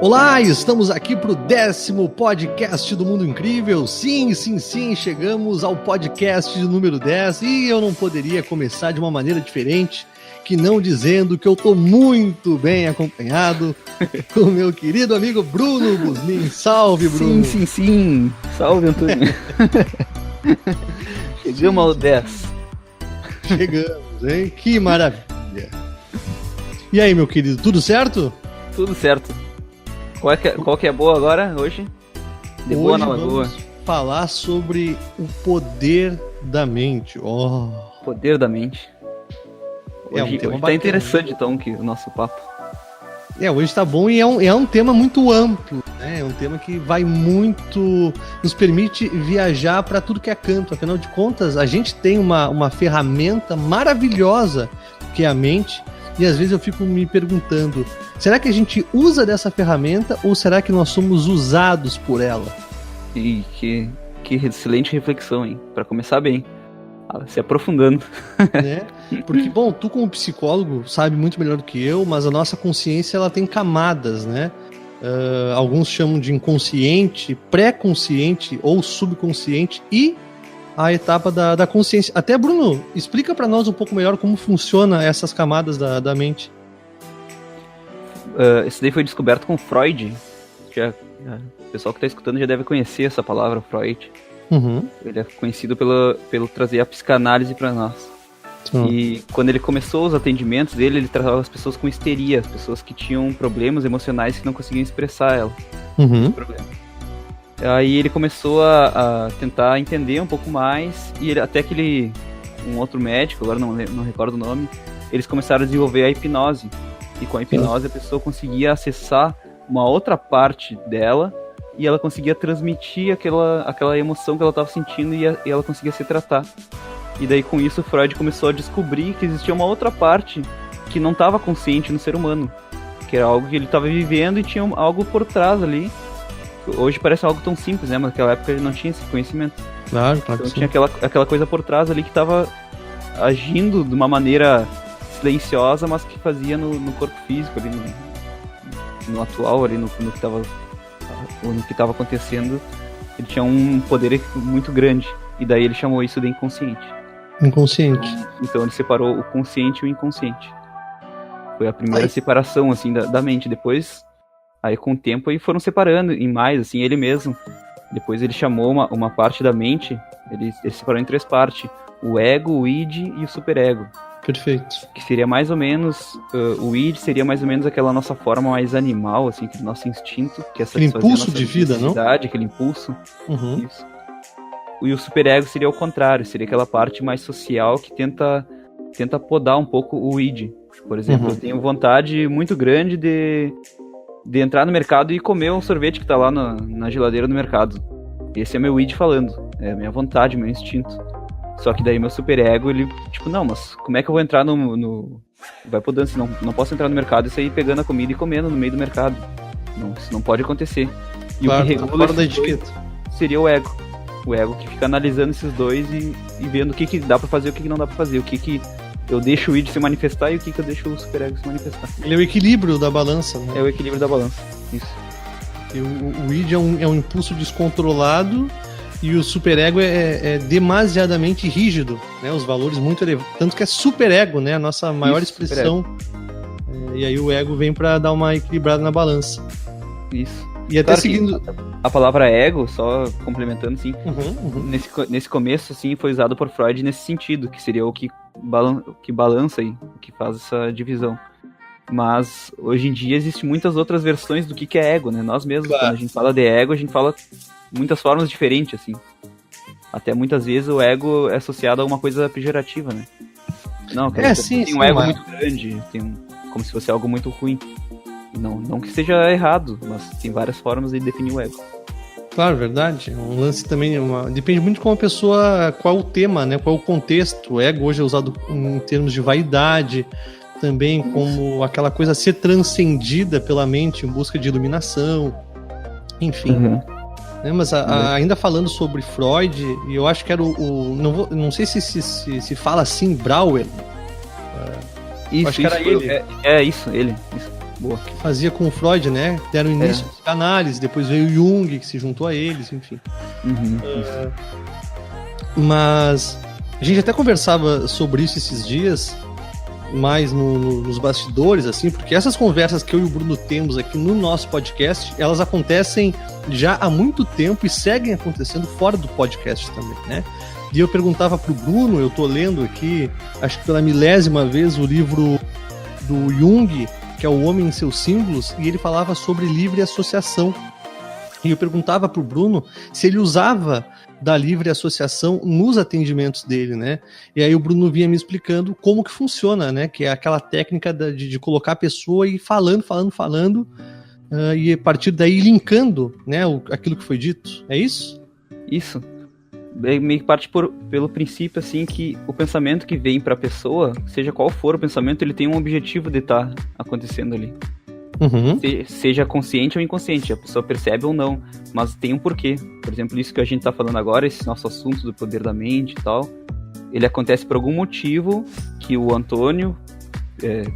Olá, estamos aqui para o 10º podcast do Mundo Incrível. Sim, chegamos ao podcast de número 10 e eu não poderia começar de uma maneira diferente que não dizendo que eu estou muito bem acompanhado com o meu querido amigo Bruno Busmin. Salve, Bruno! Sim. Salve, Antônio. Chegamos ao 10. Chegamos, hein? Que maravilha! E aí, meu querido, tudo certo? Tudo certo. Qual que é boa agora, hoje? De boa hoje na Lagoa. Vamos falar sobre o poder da mente. Poder da mente. Hoje tá interessante, então, que o nosso papo. Hoje tá bom e é um tema muito amplo, né? É um tema que vai muito... nos permite viajar para tudo que é canto. Afinal de contas, a gente tem uma ferramenta maravilhosa que é a mente. E às vezes eu fico me perguntando, será que a gente usa dessa ferramenta ou será que nós somos usados por ela? E que excelente reflexão, hein? Pra começar bem, se aprofundando. Né? Porque, bom, tu como psicólogo sabe muito melhor do que eu, mas a nossa consciência ela tem camadas, né? Alguns chamam de inconsciente, pré-consciente ou subconsciente e a etapa da consciência. Até, Bruno, explica para nós um pouco melhor como funciona essas camadas da mente. Esse daí foi descoberto com Freud. O pessoal que está escutando já deve conhecer essa palavra, Freud. Uhum. Ele é conhecido pelo trazer a psicanálise para nós. E quando ele começou os atendimentos dele, ele tratava as pessoas com histeria, as pessoas que tinham problemas emocionais que não conseguiam expressar ela. Uhum. Aí ele começou a tentar entender um pouco mais, e até que um outro médico, agora não recordo o nome, eles começaram a desenvolver a hipnose. E com a hipnose a pessoa conseguia acessar uma outra parte dela, e ela conseguia transmitir aquela emoção que ela estava sentindo, e ela conseguia se tratar. E daí com isso Freud começou a descobrir que existia uma outra parte que não estava consciente no ser humano, que era algo que ele estava vivendo e tinha algo por trás ali. Hoje parece algo tão simples, né? Mas naquela época ele não tinha esse conhecimento. Claro então que tinha aquela coisa por trás ali que estava agindo de uma maneira silenciosa, mas que fazia no corpo físico ali, no atual ali, no que estava acontecendo. Ele tinha um poder muito grande. E daí ele chamou isso de inconsciente. Então ele separou o consciente e o inconsciente. Foi a primeira separação, assim, da mente. Depois... Aí com o tempo aí foram separando em mais, assim, ele mesmo. Depois ele chamou uma parte da mente, ele separou em 3 partes. O ego, o id e o superego. Perfeito. Que seria mais ou menos, o id seria mais ou menos aquela nossa forma mais animal, assim, aquele nosso instinto. Que é aquele impulso de vida, não? Aquele impulso. Uhum. Isso. E o superego seria o contrário, seria aquela parte mais social que tenta podar um pouco o id. Por exemplo, eu tenho vontade muito grande de entrar no mercado e comer um sorvete que tá lá na geladeira do mercado. Esse é meu id falando. É a minha vontade, meu instinto. Só que daí meu superego, ele, tipo, não, mas como é que eu vou entrar no... Vai podando, assim, não posso entrar no mercado e sair pegando a comida e comendo no meio do mercado. Não, isso não pode acontecer. E claro, o que regula fora da etiqueta seria o ego. O ego que fica analisando esses dois e vendo o que dá pra fazer e o que não dá pra fazer. O que eu deixo o id se manifestar e o que eu deixo o superego se manifestar. Ele é o equilíbrio da balança, né? É o equilíbrio da balança, isso. E o id é um impulso descontrolado e o superego é demasiadamente rígido, né? Os valores muito elevados. Tanto que é superego, né? A nossa maior expressão. E aí o ego vem pra dar uma equilibrada na balança. Isso. E até seguindo... A palavra ego, só complementando, assim, nesse começo, assim, foi usado por Freud nesse sentido, que seria o que balança aí, o que faz essa divisão. Mas, hoje em dia, existem muitas outras versões do que é ego, né? Nós mesmos, quando a gente fala de ego, a gente fala muitas formas diferentes, assim. Até muitas vezes o ego é associado a alguma coisa pejorativa, né? Não, tem um ego muito grande, como se fosse algo muito ruim. Não que seja errado, mas tem várias formas de definir o ego. Claro, verdade. Um lance também, depende muito de como a pessoa, qual o tema, né? Qual o contexto. O ego hoje é usado em termos de vaidade, também como aquela coisa a ser transcendida pela mente em busca de iluminação, enfim. Mas ainda falando sobre Freud, e eu acho que era não sei se fala assim, Brauer. Isso, acho que era ele. Isso. Boa. Que fazia com o Freud, né? Deram início à psicanálise, depois veio Jung, que se juntou a eles, enfim. Mas a gente até conversava sobre isso esses dias, mais nos bastidores, assim, porque essas conversas que eu e o Bruno temos aqui no nosso podcast, elas acontecem já há muito tempo e seguem acontecendo fora do podcast também, né? E eu perguntava pro Bruno, eu tô lendo aqui, acho que pela 1000ª vez, o livro do Jung, que é O Homem e Seus Símbolos, e ele falava sobre livre associação. E eu perguntava pro Bruno se ele usava da livre associação nos atendimentos dele, né? E aí o Bruno vinha me explicando como que funciona, né? Que é aquela técnica de colocar a pessoa e ir falando, e a partir daí linkando, né, aquilo que foi dito. É isso? Isso. Meio que parte pelo princípio, assim, que o pensamento que vem pra pessoa, seja qual for o pensamento, ele tem um objetivo de estar acontecendo ali. Seja consciente ou inconsciente, a pessoa percebe ou não, mas tem um porquê. Por exemplo, isso que a gente tá falando agora, esse nosso assunto do poder da mente e tal, ele acontece por algum motivo que o Antônio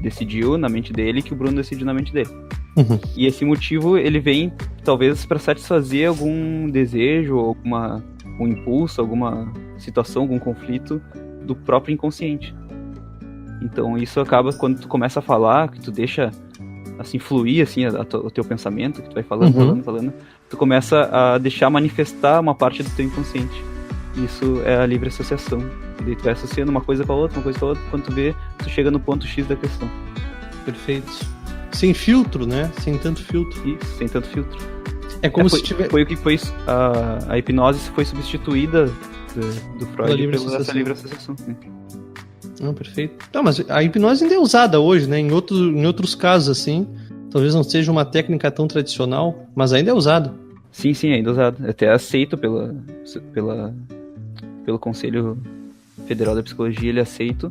decidiu na mente dele, que o Bruno decidiu na mente dele. E esse motivo, ele vem talvez para satisfazer algum desejo, um impulso, alguma situação, algum conflito do próprio inconsciente. Então isso acaba quando tu começa a falar, que tu deixa assim fluir assim o teu pensamento, que tu vai falando, tu começa a deixar manifestar uma parte do teu inconsciente. Isso é a livre associação. E daí tu vai associando uma coisa com a outra, quando tu vê, tu chega no ponto X da questão. Perfeito. Sem filtro, né? Sem tanto filtro. Isso, sem tanto filtro. É como se tivesse... Foi o que foi a hipnose foi substituída do Freud pela essa livre associação. Não, perfeito. Não, mas a hipnose ainda é usada hoje, né? Em outros casos, assim. Talvez não seja uma técnica tão tradicional, mas ainda é usada. Sim, ainda é usada. Até aceito pelo Conselho Federal da Psicologia, ele é aceito.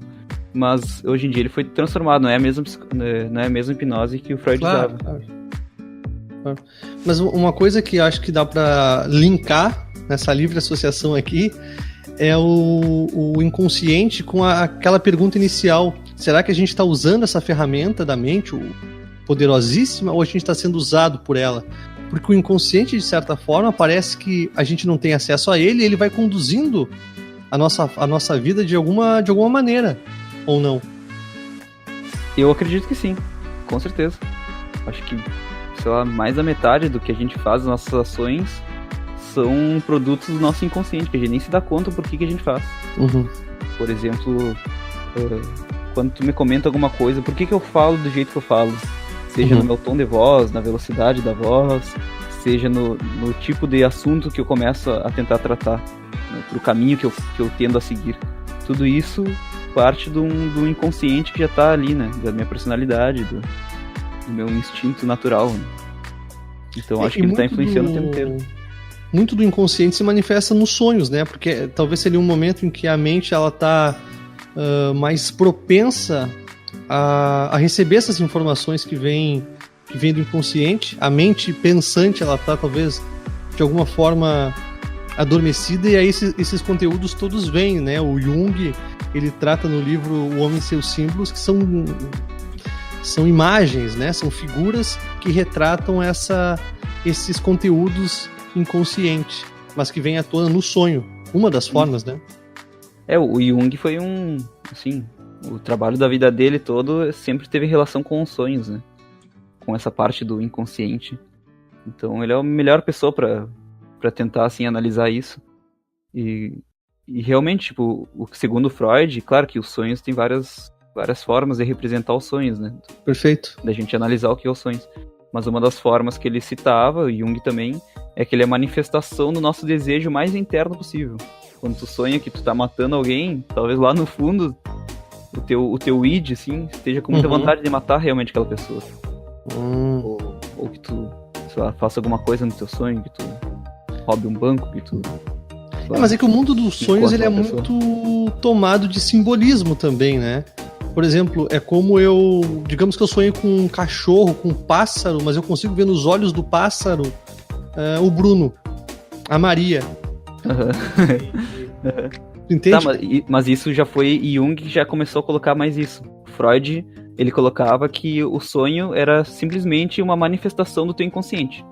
Mas hoje em dia ele foi transformado, não é a mesma hipnose que o Freud usava. Claro. Mas uma coisa que eu acho que dá pra linkar nessa livre associação aqui é o inconsciente com aquela pergunta inicial. Será que a gente está usando essa ferramenta da mente, poderosíssima, ou a gente está sendo usado por ela? Porque o inconsciente, de certa forma, parece que a gente não tem acesso a ele e ele vai conduzindo a nossa vida de alguma maneira, ou não? Eu acredito que sim, com certeza. Acho que, sei lá, mais da metade do que a gente faz, das nossas ações, são produtos do nosso inconsciente, que a gente nem se dá conta por que a gente faz. Por exemplo, quando tu me comenta alguma coisa, por que eu falo do jeito que eu falo? Seja no meu tom de voz, na velocidade da voz, seja no tipo de assunto que eu começo a tentar tratar, né, pro caminho que eu tendo a seguir. Tudo isso parte do inconsciente que já tá ali, né? Da minha personalidade, do meu instinto natural, né? Então acho que ele tá influenciando o tempo inteiro. Muito do inconsciente se manifesta nos sonhos, né? Porque talvez seria um momento em que a mente ela tá mais propensa a receber essas informações que vêm do inconsciente. A mente pensante ela tá talvez de alguma forma adormecida e aí esses conteúdos todos vêm, né? O Jung, ele trata no livro O Homem e Seus Símbolos, que são imagens, né? São figuras que retratam esses conteúdos inconscientes, mas que vêm à tona no sonho. Uma das formas, né? O Jung foi o trabalho da vida dele todo sempre teve relação com os sonhos, né? Com essa parte do inconsciente. Então ele é a melhor pessoa para tentar, assim, analisar isso. E realmente, tipo, segundo Freud, claro que os sonhos têm várias formas de representar os sonhos, né? Perfeito. Da gente analisar o que é os sonhos. Mas uma das formas que ele citava, o Jung também, é que ele é a manifestação do nosso desejo mais interno possível. Quando tu sonha que tu tá matando alguém, talvez lá no fundo o teu id, assim, esteja com muita vontade de matar realmente aquela pessoa. Ou que tu, sei lá, faça alguma coisa no teu sonho, que tu roube um banco, que tu... mas é que o mundo dos sonhos ele é muito tomado de simbolismo também, né? Por exemplo, é como digamos que eu sonho com um cachorro, com um pássaro, mas eu consigo ver nos olhos do pássaro o Bruno, a Maria. Entende? Tá, mas isso já foi Jung que já começou a colocar mais isso. Freud, ele colocava que o sonho era simplesmente uma manifestação do teu inconsciente.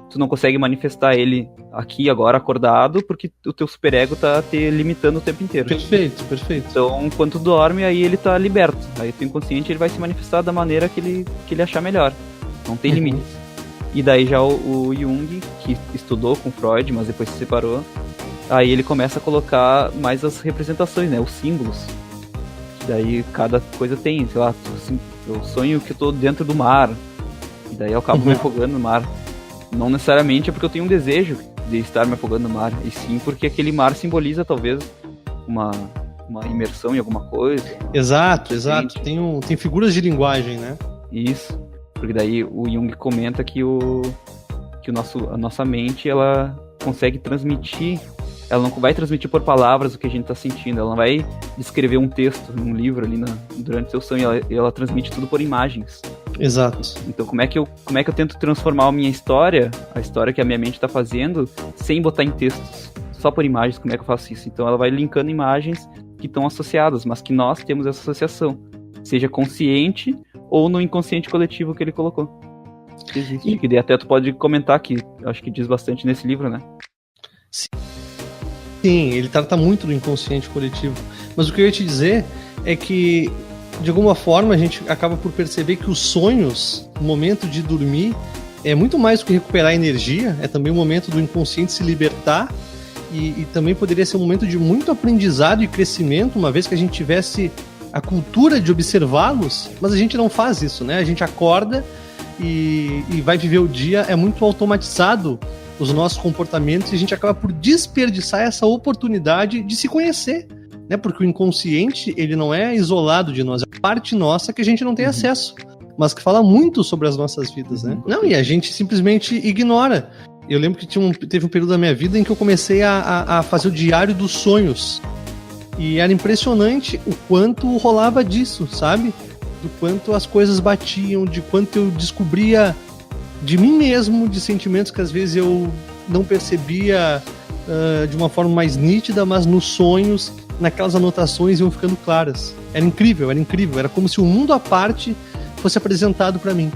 Tu não consegue manifestar ele aqui, agora, acordado, porque o teu superego tá te limitando o tempo inteiro. Perfeito. Então, quando tu dorme, aí ele tá liberto. Aí o teu inconsciente ele vai se manifestar da maneira que ele achar melhor. Não tem limites. E daí já o Jung, que estudou com Freud, mas depois se separou, aí ele começa a colocar mais as representações, né? Os símbolos. Daí cada coisa tem, sei lá, eu sonho que eu tô dentro do mar. E daí eu acabo me afogando no mar. Não necessariamente é porque eu tenho um desejo de estar me afogando no mar, e sim porque aquele mar simboliza talvez uma imersão em alguma coisa. Exato. Tem figuras de linguagem, né? Isso. Porque daí o Jung comenta que a nossa mente, ela consegue transmitir, ela não vai transmitir por palavras o que a gente tá sentindo, ela não vai descrever um texto, um livro ali durante o seu sonho, ela transmite tudo por imagens. Exato. Então como é que eu tento transformar a minha história, a história que a minha mente tá fazendo, sem botar em textos, só por imagens? Como é que eu faço isso? Então ela vai linkando imagens que estão associadas, mas que nós temos essa associação, seja consciente ou no inconsciente coletivo que ele colocou. Existe. Que até tu pode comentar, que acho que diz bastante nesse livro, né? Sim, ele trata muito do inconsciente coletivo. Mas o que eu ia te dizer é que, de alguma forma, a gente acaba por perceber que os sonhos, no momento de dormir, é muito mais do que recuperar energia, é também o momento do inconsciente se libertar, e também poderia ser um momento de muito aprendizado e crescimento, uma vez que a gente tivesse a cultura de observá-los, mas a gente não faz isso, né? A gente acorda e vai viver o dia, é muito automatizado os nossos comportamentos, e a gente acaba por desperdiçar essa oportunidade de se conhecer, né? Porque o inconsciente, ele não é isolado de nós, é parte nossa que a gente não tem acesso, mas que fala muito sobre as nossas vidas, né? Não, e a gente simplesmente ignora. Eu lembro que teve um período da minha vida em que eu comecei a fazer o diário dos sonhos, e era impressionante o quanto rolava disso, sabe? Do quanto as coisas batiam, de quanto eu descobria de mim mesmo, de sentimentos que às vezes eu não percebia de uma forma mais nítida, mas nos sonhos, naquelas anotações iam ficando claras. Era incrível, era como se um mundo à parte fosse apresentado para mim.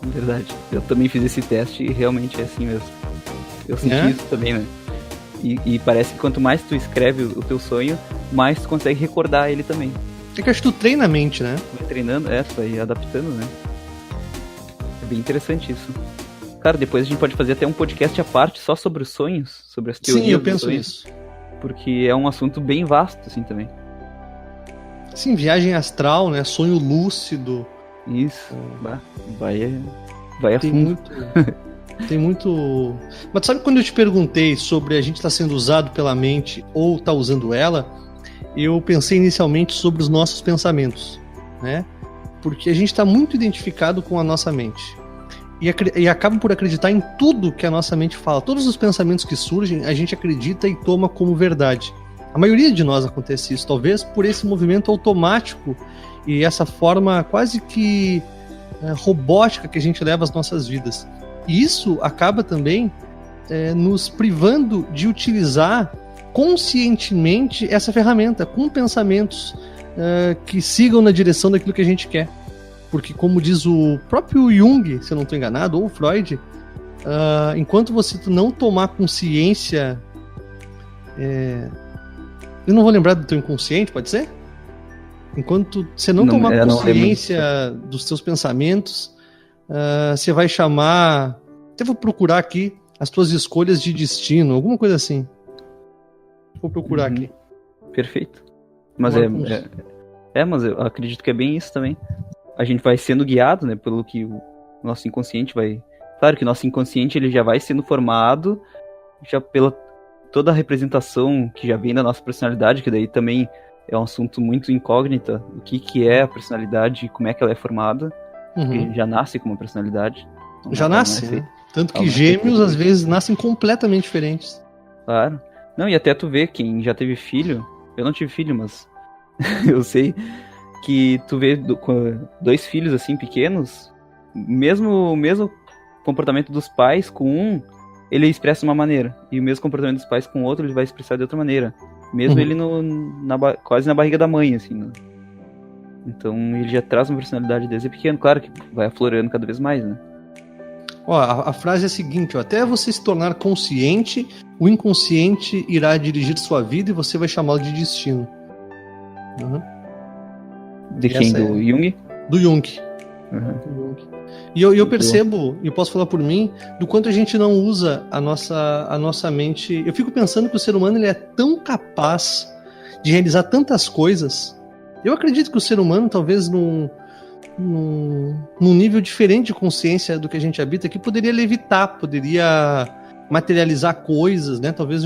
Verdade, eu também fiz esse teste e realmente é assim mesmo. Eu senti isso também, né? E parece que quanto mais tu escreve o teu sonho, mais tu consegue recordar ele também. É que eu acho que tu treina a mente, né? Vai treinando, tu vai adaptando, né? É bem interessante isso. Cara, depois a gente pode fazer até um podcast à parte só sobre os sonhos, sobre as teorias. Sim, eu penso sonhos, nisso. Porque é um assunto bem vasto, assim, também. Sim, viagem astral, né? Sonho lúcido. Isso, vai a Tem fundo. muito... Tem muito... Mas sabe quando eu te perguntei sobre a gente estar sendo usado pela mente ou estar usando ela, eu pensei inicialmente sobre os nossos pensamentos, né? Porque a gente está muito identificado com a nossa mente. E acaba por acreditar em tudo que a nossa mente fala. Todos os pensamentos que surgem, a gente acredita e toma como verdade. A maioria de nós acontece isso, talvez por esse movimento automático e essa forma quase que robótica que a gente leva as nossas vidas. E isso acaba também nos privando de utilizar conscientemente essa ferramenta, com pensamentos que sigam na direção daquilo que a gente quer. Porque, como diz o próprio Jung, se eu não estou enganado, ou o Freud, enquanto você não tomar consciência... eu não vou lembrar do teu inconsciente, pode ser? Enquanto você não tomar consciência dos seus pensamentos, você vai chamar... Até vou procurar aqui as tuas escolhas de destino, alguma coisa assim. Vou procurar aqui. Perfeito. Mas mas eu acredito que é bem isso também. A gente vai sendo guiado, né, pelo que o nosso inconsciente vai... Claro que o nosso inconsciente ele já vai sendo formado já pela toda a representação que já vem da nossa personalidade, que daí também é um assunto muito incógnita, o que é a personalidade e como é que ela é formada. Porque a gente já nasce com uma personalidade. Já nasce, né? Tanto que gêmeos às vezes nascem completamente diferentes. Claro. Não, e até tu vê quem já teve filho, eu não tive filho, mas eu sei que tu vê dois filhos assim pequenos, mesmo comportamento dos pais com um, ele expressa de uma maneira, e o mesmo comportamento dos pais com o outro, ele vai expressar de outra maneira. Mesmo ele quase na barriga da mãe, assim, Então ele já traz uma personalidade desde pequeno, claro que vai aflorando cada vez mais, né? Ó, a frase é a seguinte, ó, até você se tornar consciente, o inconsciente irá dirigir sua vida e você vai chamá-lo de destino. Uhum. De quem? Do Jung? Do Jung. Uhum. Do Jung. E eu percebo, e posso falar por mim, do quanto a gente não usa a nossa mente. Eu fico pensando que o ser humano ele é tão capaz de realizar tantas coisas. Eu acredito que o ser humano, talvez num nível diferente de consciência do que a gente habita, que poderia levitar, poderia materializar coisas, né? Talvez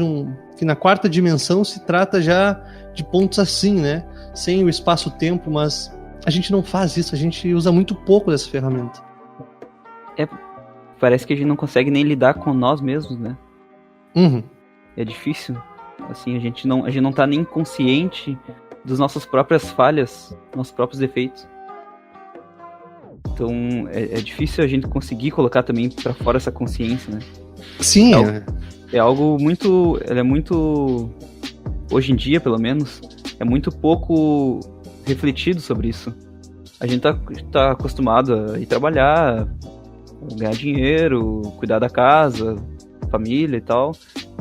que na quarta dimensão se trata já de pontos assim, né? Sem o espaço-tempo, mas a gente não faz isso, a gente usa muito pouco dessa ferramenta. Parece que a gente não consegue nem lidar com nós mesmos, né? Uhum. É difícil. Assim, a gente não tá nem consciente das nossas próprias falhas, nossos próprios defeitos. Então, é difícil a gente conseguir colocar também pra fora essa consciência, né? Sim. É algo muito... Ela é muito... Hoje em dia, pelo menos, é muito pouco refletido sobre isso. A gente tá acostumado a ir trabalhar, ganhar dinheiro, cuidar da casa, família e tal.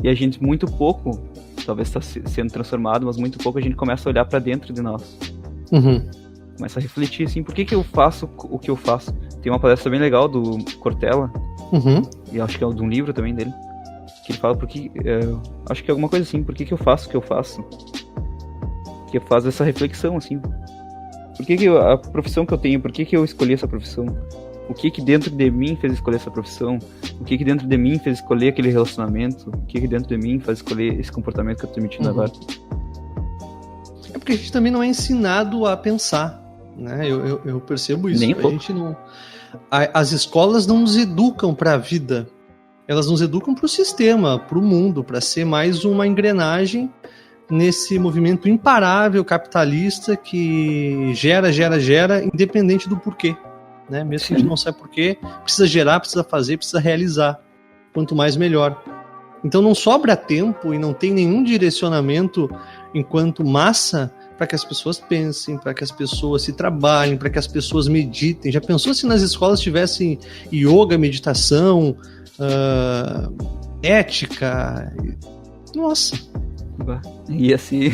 E a gente muito pouco, talvez está sendo transformado, mas muito pouco a gente começa a olhar pra dentro de nós. Uhum. Começa a refletir, assim, por que eu faço o que eu faço? Tem uma palestra bem legal do Cortella, Uhum. e acho que é de um livro também dele, que ele fala acho que é alguma coisa assim, por que eu faço o que eu faço? Que faz essa reflexão, assim. Por que a profissão que eu tenho, por que eu escolhi essa profissão? O que dentro de mim fez escolher essa profissão? O que dentro de mim fez escolher aquele relacionamento? O que dentro de mim faz escolher esse comportamento que eu tô emitindo agora? É porque a gente também não é ensinado a pensar, né? Eu percebo isso. Nem a gente não... As escolas não nos educam para a vida. Elas nos educam para o sistema, para o mundo, para ser mais uma engrenagem nesse movimento imparável capitalista que gera, independente do porquê. Né? Mesmo que a gente não saiba porquê, precisa gerar, precisa fazer, precisa realizar. Quanto mais, melhor. Então não sobra tempo e não tem nenhum direcionamento enquanto massa para que as pessoas pensem, para que as pessoas se trabalhem, para que as pessoas meditem. Já pensou se nas escolas tivessem yoga, meditação, ética? Nossa! E assim...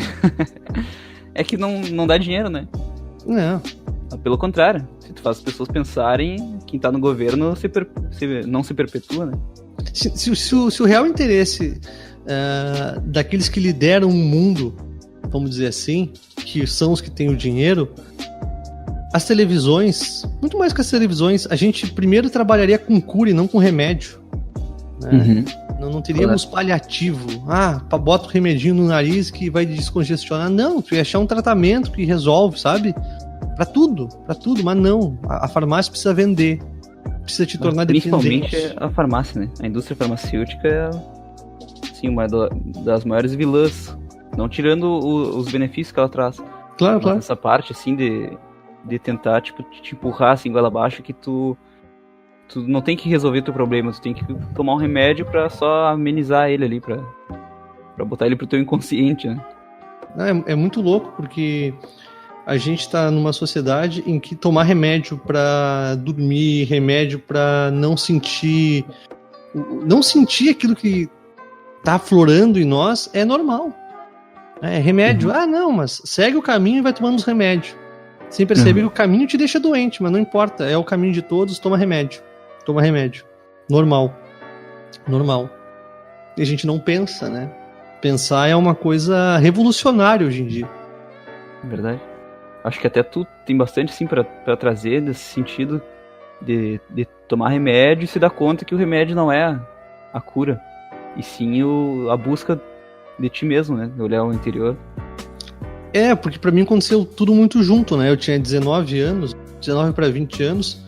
é que não dá dinheiro, né? Não. Pelo contrário, se tu faz as pessoas pensarem, quem tá no governo não se perpetua, né? Se o real interesse daqueles que lideram o mundo, vamos dizer assim, que são os que têm o dinheiro, as televisões, muito mais que as televisões, a gente primeiro trabalharia com cura e não com remédio. Né? Uhum. Não teríamos paliativo. Bota o remedinho no nariz que vai descongestionar. Não, tu ia achar um tratamento que resolve, sabe? Pra tudo, mas não. A farmácia precisa vender. Precisa te tornar dependente. Principalmente a farmácia, né? A indústria farmacêutica é, assim, uma das maiores vilãs. Não tirando os benefícios que ela traz. Claro. Essa parte, assim, de tentar, tipo, te empurrar, assim, goela abaixo, que tu não tem que resolver teu problema, tu tem que tomar um remédio pra só amenizar ele ali, pra botar ele pro teu inconsciente, né? É muito louco, porque a gente tá numa sociedade em que tomar remédio pra dormir, remédio pra não sentir aquilo que tá aflorando em nós é normal. É remédio, não, mas segue o caminho e vai tomando os remédios. Sem perceber que o caminho te deixa doente, mas não importa, é o caminho de todos, toma remédio. Normal. E a gente não pensa, né? Pensar é uma coisa revolucionária hoje em dia. Verdade. Acho que até tu tem bastante, sim, pra trazer nesse sentido de tomar remédio e se dar conta que o remédio não é a cura, e sim a busca de ti mesmo, né? De olhar o interior. Porque pra mim aconteceu tudo muito junto, né? Eu tinha 19 para 20 anos,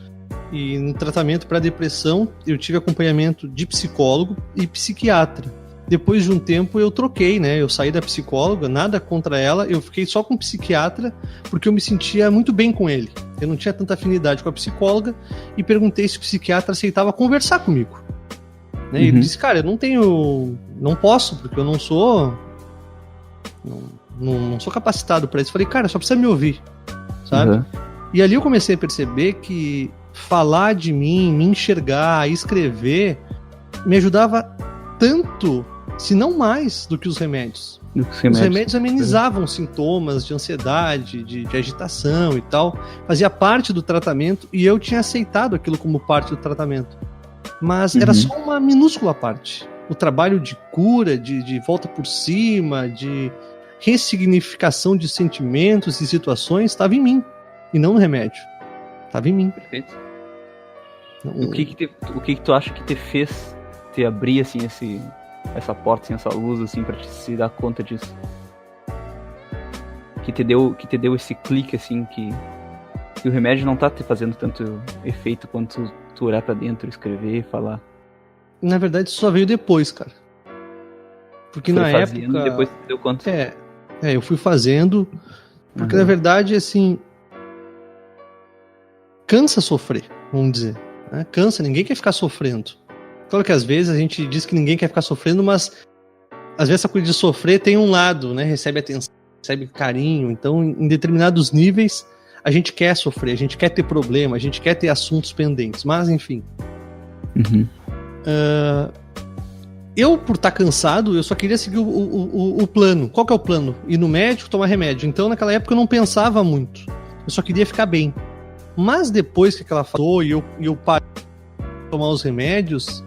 e no tratamento para depressão eu tive acompanhamento de psicólogo e psiquiatra. Depois de um tempo eu troquei, né? Eu saí da psicóloga, nada contra ela, eu fiquei só com o psiquiatra porque eu me sentia muito bem com ele. Eu não tinha tanta afinidade com a psicóloga e perguntei se o psiquiatra aceitava conversar comigo. Né? E ele disse, cara, não posso, porque eu não sou capacitado para isso. Falei, cara, só precisa me ouvir. sabe? Uhum. E ali eu comecei a perceber que falar de mim, me enxergar, escrever, me ajudava tanto, se não mais, do que os remédios. Os remédios amenizavam sintomas de ansiedade, de agitação e tal. Fazia parte do tratamento e eu tinha aceitado aquilo como parte do tratamento. Mas era só uma minúscula parte. O trabalho de cura, de volta por cima, de ressignificação de sentimentos e situações estava em mim e não no remédio. Estava em mim. Perfeito. O que tu acha que te fez te abrir assim essa porta, assim, essa luz, assim, pra se dar conta disso? Que te deu esse clique, assim, que o remédio não tá te fazendo tanto efeito quanto tu olhar pra dentro, escrever e falar. Na verdade, isso só veio depois, cara. Porque na época... E depois tu deu conta. Eu fui fazendo, porque na verdade, assim... Cansa sofrer, vamos dizer. Né? Cansa, ninguém quer ficar sofrendo. Claro que às vezes a gente diz que ninguém quer ficar sofrendo, mas às vezes essa coisa de sofrer tem um lado, né? Recebe atenção, recebe carinho. Então, em determinados níveis, a gente quer sofrer, a gente quer ter problema, a gente quer ter assuntos pendentes. Mas, enfim. Eu, por estar cansado, eu só queria seguir o plano. Qual que é o plano? Ir no médico, tomar remédio. Então, naquela época, eu não pensava muito. Eu só queria ficar bem. Mas depois que ela falou e eu parei de tomar os remédios,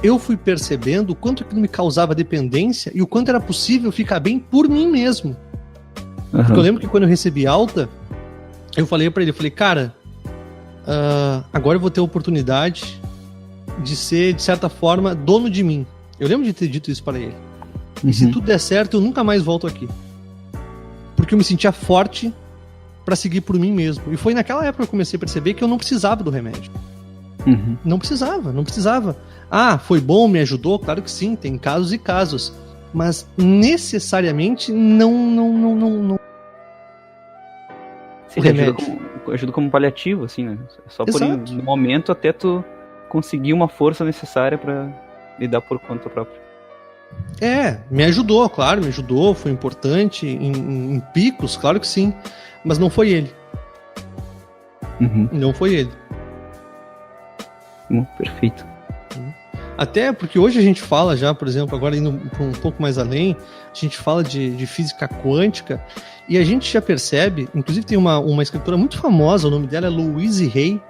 eu fui percebendo o quanto aquilo me causava dependência e o quanto era possível ficar bem por mim mesmo. Porque eu lembro que quando eu recebi alta, eu falei pra ele, cara, agora eu vou ter a oportunidade de ser, de certa forma, dono de mim. Eu lembro de ter dito isso para ele. E se tudo der certo, eu nunca mais volto aqui. Porque eu me sentia forte pra seguir por mim mesmo. E foi naquela época que eu comecei a perceber que eu não precisava do remédio. Não precisava. Ah, foi bom, me ajudou? Claro que sim, tem casos e casos. Mas necessariamente não. Sim, o remédio ajuda como paliativo, assim, né? É só por no momento até tu conseguir uma força necessária pra lidar por conta própria. Me ajudou, claro, foi importante em picos, claro que sim. Mas não foi ele. Não foi ele. Perfeito. Até porque hoje a gente fala já, por exemplo, agora indo um pouco mais além, a gente fala de física quântica e a gente já percebe, inclusive tem uma escritora muito famosa, o nome dela é Louise Hay,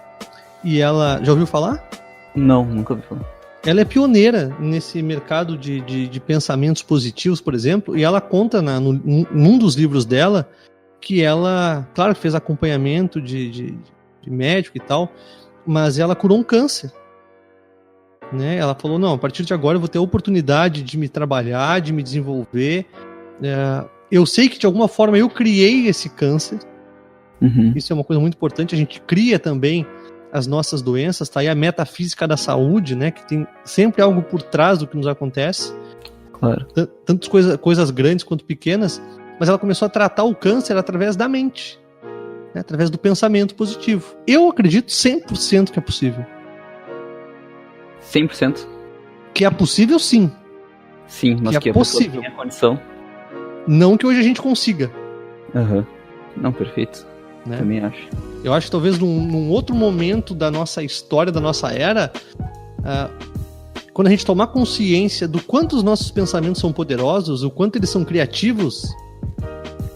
e ela, já ouviu falar? Não, nunca ouvi falar. Ela é pioneira nesse mercado de pensamentos positivos, por exemplo, e ela conta num dos livros dela que ela, claro que fez acompanhamento de médico e tal, mas ela curou um câncer. Né? Ela falou, não, a partir de agora eu vou ter a oportunidade de me trabalhar, de me desenvolver. Eu sei que de alguma forma eu criei esse câncer. Isso é uma coisa muito importante, a gente cria também as nossas doenças, tá aí a metafísica da saúde, né? Que tem sempre algo por trás do que nos acontece. Claro. Tantas coisas grandes quanto pequenas, mas ela começou a tratar o câncer através da mente, né? Através do pensamento positivo. Eu acredito 100% que é possível. 100%? Que é possível, sim. Sim, mas que é possível. Tem a condição. Não que hoje a gente consiga. Não, perfeito. Né? Também acho. Eu acho que talvez num outro momento da nossa história, da nossa era, quando a gente tomar consciência do quanto os nossos pensamentos são poderosos, o quanto eles são criativos,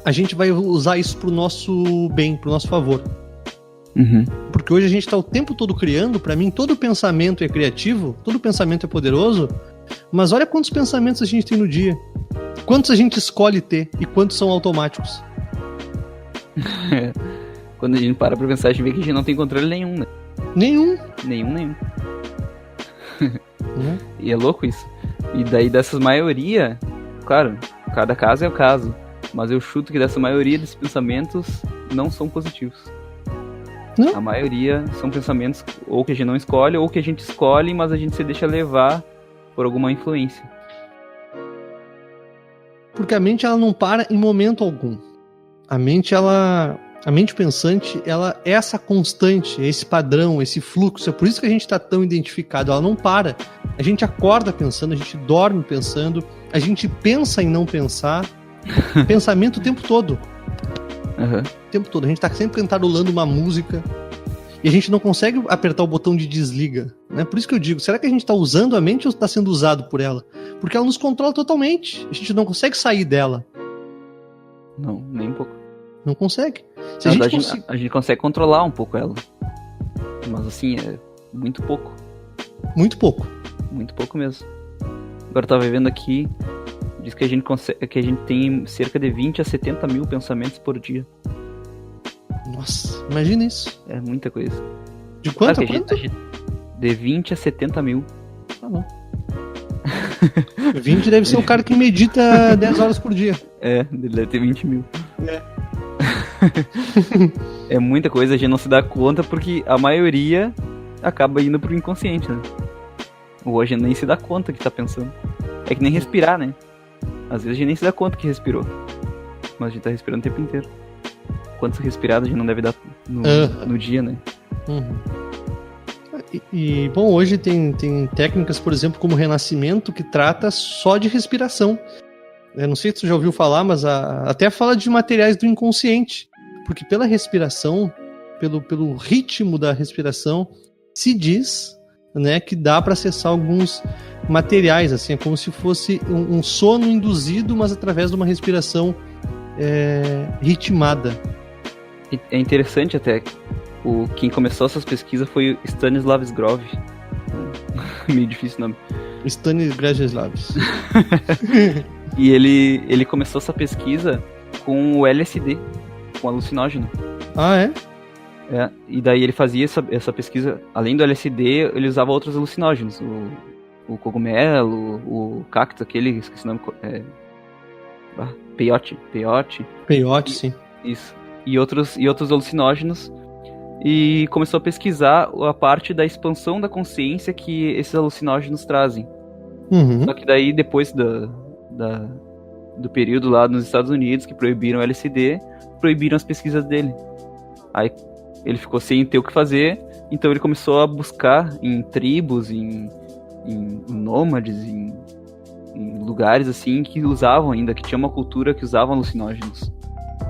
a gente vai usar isso pro nosso bem, pro nosso favor. Porque hoje a gente está o tempo todo criando. Para mim, todo pensamento é criativo, todo pensamento é poderoso, mas olha quantos pensamentos a gente tem no dia, quantos a gente escolhe ter e quantos são automáticos. Quando a gente para pra pensar, a gente vê que a gente não tem controle nenhum, né? Nenhum. E é louco isso. E daí dessas maioria, claro, cada caso é o caso, mas eu chuto que dessa maioria desses pensamentos não são positivos. Não. A maioria são pensamentos ou que a gente não escolhe, ou que a gente escolhe, mas a gente se deixa levar por alguma influência. Porque a mente, ela não para em momento algum. A mente pensante, ela é essa constante, esse padrão, esse fluxo. É por isso que a gente está tão identificado. Ela não para. A gente acorda pensando, a gente dorme pensando, a gente pensa em não pensar. Pensamento o tempo todo. Uhum. O tempo todo. A gente tá sempre cantarolando uma música e a gente não consegue apertar o botão de desliga, né? Por isso que eu digo, será que a gente tá usando a mente ou tá sendo usado por ela? Porque ela nos controla totalmente. A gente não consegue sair dela. Não, nem um pouco. Não consegue. Se A gente consegue controlar um pouco ela. Mas assim, é muito pouco. Muito pouco. Muito pouco mesmo. Agora eu tava vendo aqui, diz que a gente tem cerca de 20 a 70 mil pensamentos por dia. Nossa, imagina isso. É muita coisa. De quanto a Claro que quanto? De 20 a 70 mil. Tá bom. 20 deve ser o cara que medita 10 horas por dia. É, ele deve ter 20 mil. É. É muita coisa, a gente não se dá conta porque a maioria acaba indo pro inconsciente, né? Ou a gente nem se dá conta que tá pensando. É que nem respirar, né? Às vezes a gente nem se dá conta que respirou. Mas a gente tá respirando o tempo inteiro. Quantas respiradas a gente não deve dar no dia, né? Uhum. Bom, hoje tem técnicas, por exemplo, como o renascimento, que trata só de respiração. Eu não sei se você já ouviu falar, mas até fala de materiais do inconsciente. Porque pela respiração, pelo ritmo da respiração, se diz, né, que dá para acessar alguns materiais, assim, é como se fosse um sono induzido, mas através de uma respiração ritmada. É interessante até, quem começou essas pesquisas foi o Stanislavs Grof. Meio difícil o nome. Stanislavs. E ele começou essa pesquisa com o LSD, com alucinógeno. Ah, é? É, e daí ele fazia essa pesquisa, além do LSD, ele usava outros alucinógenos, o cogumelo, o cacto, aquele, esqueci o nome, peyote. Peyote, sim. Isso. E outros alucinógenos, e começou a pesquisar a parte da expansão da consciência que esses alucinógenos trazem. Uhum. Só que daí, depois do período lá nos Estados Unidos, que proibiram o LSD, proibiram as pesquisas dele. Aí ele ficou sem ter o que fazer, então ele começou a buscar em tribos, em nômades, em lugares assim que usavam ainda, que tinha uma cultura que usavam alucinógenos.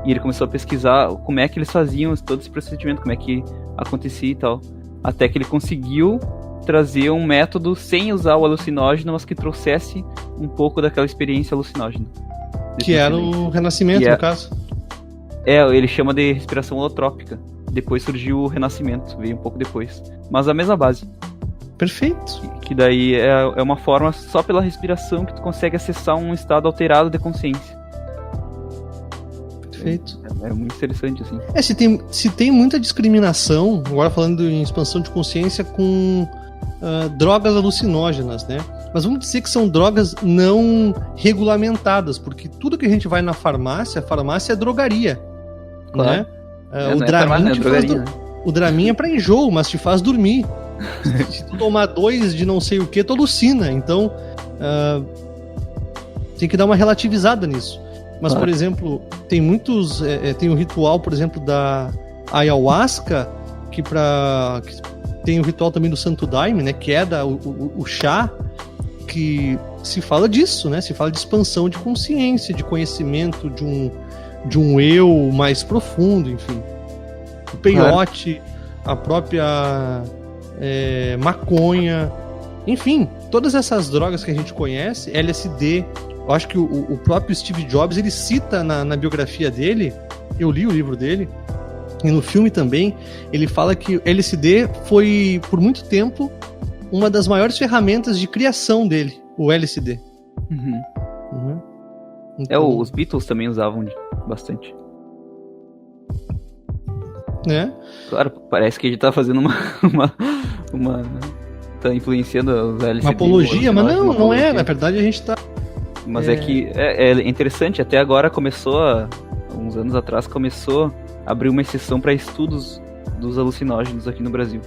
E ele começou a pesquisar como é que eles faziam todo esse procedimento, como é que acontecia e tal. Até que ele conseguiu trazer um método sem usar o alucinógeno, mas que trouxesse um pouco daquela experiência alucinógena. Que era o renascimento, no caso. Ele chama de respiração holotrópica. Depois surgiu o renascimento, veio um pouco depois. Mas a mesma base. Perfeito. Que daí é uma forma, só pela respiração, que tu consegue acessar um estado alterado de consciência. Perfeito. É muito interessante, assim. Se tem muita discriminação, agora falando em expansão de consciência, com drogas alucinógenas, né? Mas vamos dizer que são drogas não regulamentadas, porque tudo que a gente vai na farmácia, a farmácia é drogaria. Claro. Né? O Dramin é pra enjoo, mas te faz dormir. Se tu tomar 2 de não sei o que, tu alucina. Então, tem que dar uma relativizada nisso. Mas, por exemplo, tem muitos... tem o ritual, por exemplo, da ayahuasca, que tem o ritual também do Santo Daime, né? Que é o chá, que se fala disso, né? Se fala de expansão de consciência, de conhecimento de um eu mais profundo, enfim. O peyote, a própria maconha, enfim, todas essas drogas que a gente conhece, LSD. Eu acho que o próprio Steve Jobs, ele cita na biografia dele, eu li o livro dele, e no filme também, ele fala que o LSD foi, por muito tempo, uma das maiores ferramentas de criação dele, o LSD. Uhum. Então, os Beatles também usavam bastante. né? Claro, parece que a gente tá fazendo uma tá influenciando os LSD. Uma apologia, mas não é, na verdade a gente tá... Mas é que é interessante, até agora uns anos atrás, começou a abrir uma exceção para estudos dos alucinógenos aqui no Brasil.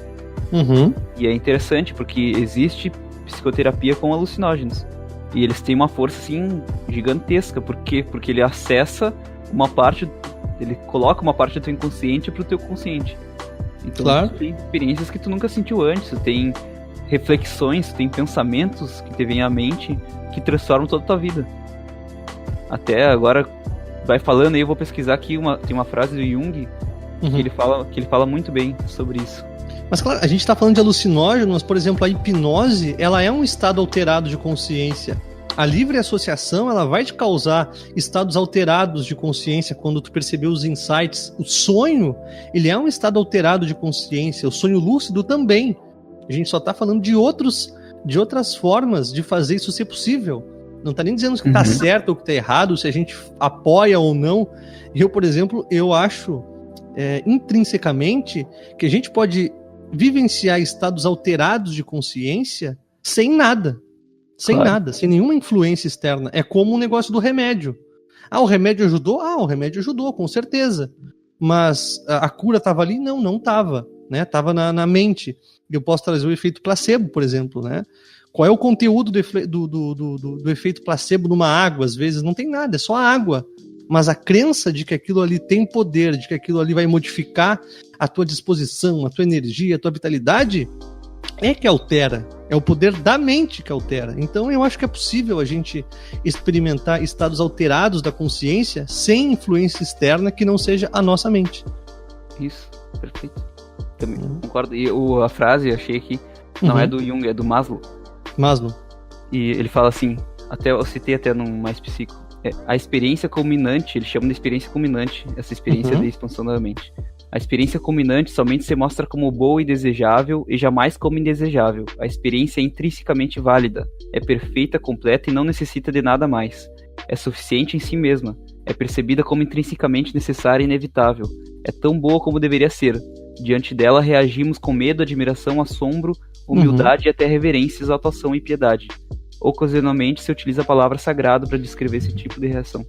Uhum. E é interessante, porque existe psicoterapia com alucinógenos. E eles têm uma força, assim, gigantesca. Por quê? Porque ele acessa uma parte, ele coloca uma parte do teu inconsciente pro teu consciente. Então, claro, tu tem experiências que tu nunca sentiu antes, tu tem reflexões, tu tem pensamentos que te vêm à mente que transformam toda a tua vida. Até agora, vai falando aí, eu vou pesquisar aqui, tem uma frase do Jung que ele fala muito bem sobre isso. Mas claro, a gente está falando de alucinógenos, mas, por exemplo, a hipnose, ela é um estado alterado de consciência. A livre associação, ela vai te causar estados alterados de consciência quando tu perceber os insights. O sonho, ele é um estado alterado de consciência. O sonho lúcido também. A gente só está falando de outras formas de fazer isso ser possível. Não está nem dizendo que está certo ou que está errado, se a gente apoia ou não. Eu, por exemplo, eu acho intrinsecamente que a gente pode vivenciar estados alterados de consciência sem nada. Sem nada, sem nenhuma influência externa. É como o negócio do remédio. O remédio ajudou? O remédio ajudou, com certeza. Mas a cura estava ali? Não estava. Né? Estava na mente. Eu posso trazer o efeito placebo, por exemplo. Né? Qual é o conteúdo do efeito placebo numa água? Às vezes não tem nada, é só a água. Mas a crença de que aquilo ali tem poder, de que aquilo ali vai modificar a tua disposição, a tua energia, a tua vitalidade, é que altera. É o poder da mente que altera. Então eu acho que é possível a gente experimentar estados alterados da consciência sem influência externa que não seja a nossa mente. Isso, perfeito. Também concordo. E a frase, eu achei aqui, não é do Jung, é do Maslow. E ele fala assim, eu citei até no Mais Psico, a experiência culminante, ele chama de experiência culminante, essa experiência de expansão da mente. A experiência culminante somente se mostra como boa e desejável e jamais como indesejável. A experiência é intrinsecamente válida, é perfeita, completa e não necessita de nada mais. É suficiente em si mesma, é percebida como intrinsecamente necessária e inevitável. É tão boa como deveria ser. Diante dela reagimos com medo, admiração, assombro, humildade e até reverência, exaltação e piedade. Ocasionalmente se utiliza a palavra sagrado para descrever esse tipo de reação.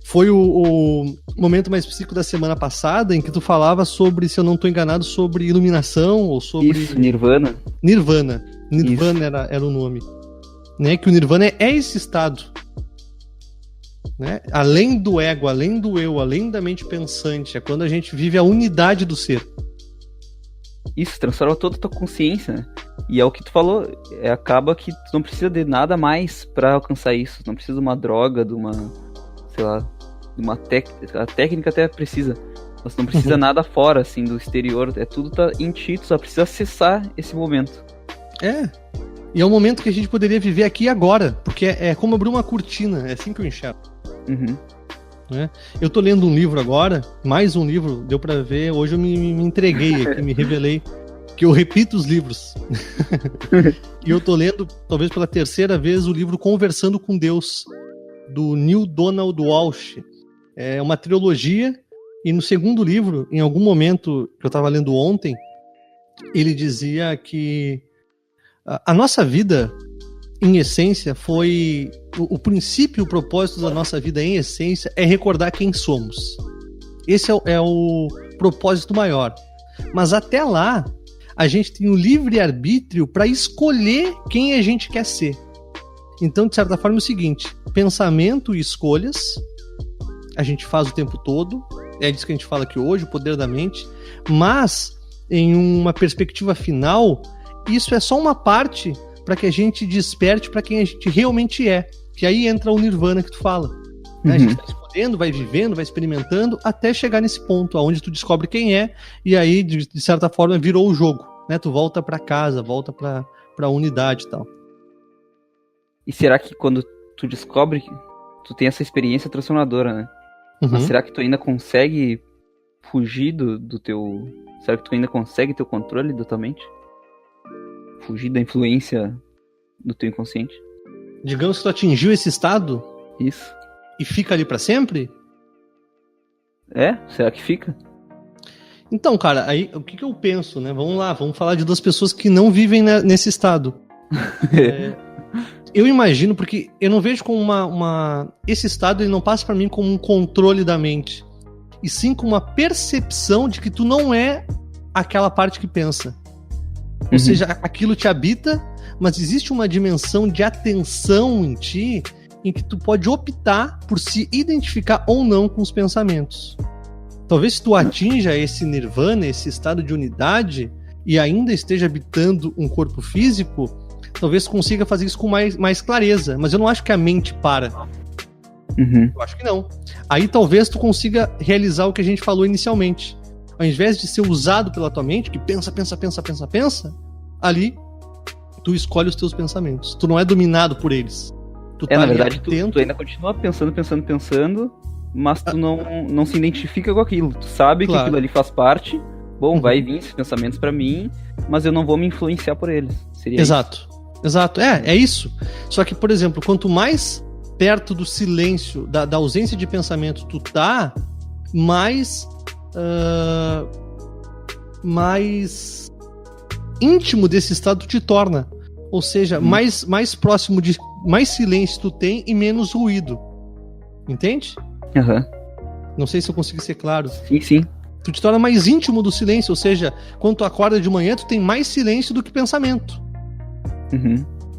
Foi o momento mais psíquico da semana passada em que tu falava sobre, se eu não estou enganado, sobre iluminação ou sobre... Isso, Nirvana. Nirvana era o nome. Né? Que o Nirvana é esse estado. Né? Além do ego, além do eu, além da mente pensante. É quando a gente vive a unidade do ser. Isso, transforma toda a tua consciência, né? E é o que tu falou, acaba que tu não precisa de nada mais para alcançar isso. Não precisa de uma droga, de uma... sei lá, de uma técnica. A técnica até precisa, mas não precisa nada fora, assim, do exterior. Tudo tá em ti, tu só precisa acessar esse momento. E é um momento que a gente poderia viver aqui e agora, porque é como abrir uma cortina, é assim que eu enxergo. Né? Eu tô lendo um livro agora, mais um livro, deu pra ver, hoje eu me entreguei aqui, me revelei, que eu repito os livros. E eu tô lendo, talvez pela terceira vez, o livro Conversando com Deus, do Neil Donald Walsh. É uma trilogia, e no segundo livro, em algum momento que eu estava lendo ontem, ele dizia que a nossa vida, em essência, foi... O princípio, o propósito da nossa vida, em essência, é recordar quem somos. Esse é o propósito maior. Mas até lá, a gente tem o livre-arbítrio para escolher quem a gente quer ser. Então, de certa forma, é o seguinte: pensamento e escolhas a gente faz o tempo todo, é disso que a gente fala aqui hoje, o poder da mente, mas em uma perspectiva final, isso é só uma parte para que a gente desperte para quem a gente realmente é, que aí entra o nirvana que tu fala. Né? A gente está escolhendo, vai vivendo, vai experimentando, até chegar nesse ponto, onde tu descobre quem é, e aí, de certa forma, virou o jogo. Né? Tu volta para casa, volta para a unidade e tal. E será que quando tu descobre, tu tem essa experiência transformadora, né? Mas será que tu ainda consegue fugir do teu... Será que tu ainda consegue ter o controle da tua mente? Fugir da influência do teu inconsciente? Digamos que tu atingiu esse estado? Isso. E fica ali pra sempre? Será que fica? Então, cara, aí o que eu penso, né? Vamos lá, vamos falar de duas pessoas que não vivem nesse estado. Eu imagino, porque eu não vejo como esse estado, ele não passa pra mim como um controle da mente, e sim como uma percepção de que tu não é aquela parte que pensa. Ou seja, aquilo te habita, mas existe uma dimensão de atenção em ti em que tu pode optar por se identificar ou não com os pensamentos. Talvez se tu atinja esse nirvana, esse estado de unidade, e ainda esteja habitando um corpo físico, talvez consiga fazer isso com mais clareza. Mas eu não acho que a mente para. Eu acho que não. Aí talvez tu consiga realizar o que a gente falou inicialmente. Ao invés de ser usado pela tua mente, que pensa, ali tu escolhe os teus pensamentos. Tu não é dominado por eles. Tu tá na ali verdade, atento. tu ainda continua pensando, mas tu não se identifica com aquilo. Tu sabe que aquilo ali faz parte. Bom, vai vir esses pensamentos pra mim, mas eu não vou me influenciar por eles. Seria Exato. É isso. Só que, por exemplo, quanto mais perto do silêncio, da ausência de pensamento tu tá, mais íntimo desse estado tu te torna. Ou seja, mais próximo de mais silêncio tu tem e menos ruído. Entende? Não sei se eu consegui ser claro. Sim. Tu te torna mais íntimo do silêncio, ou seja, quando tu acorda de manhã, tu tem mais silêncio do que pensamento.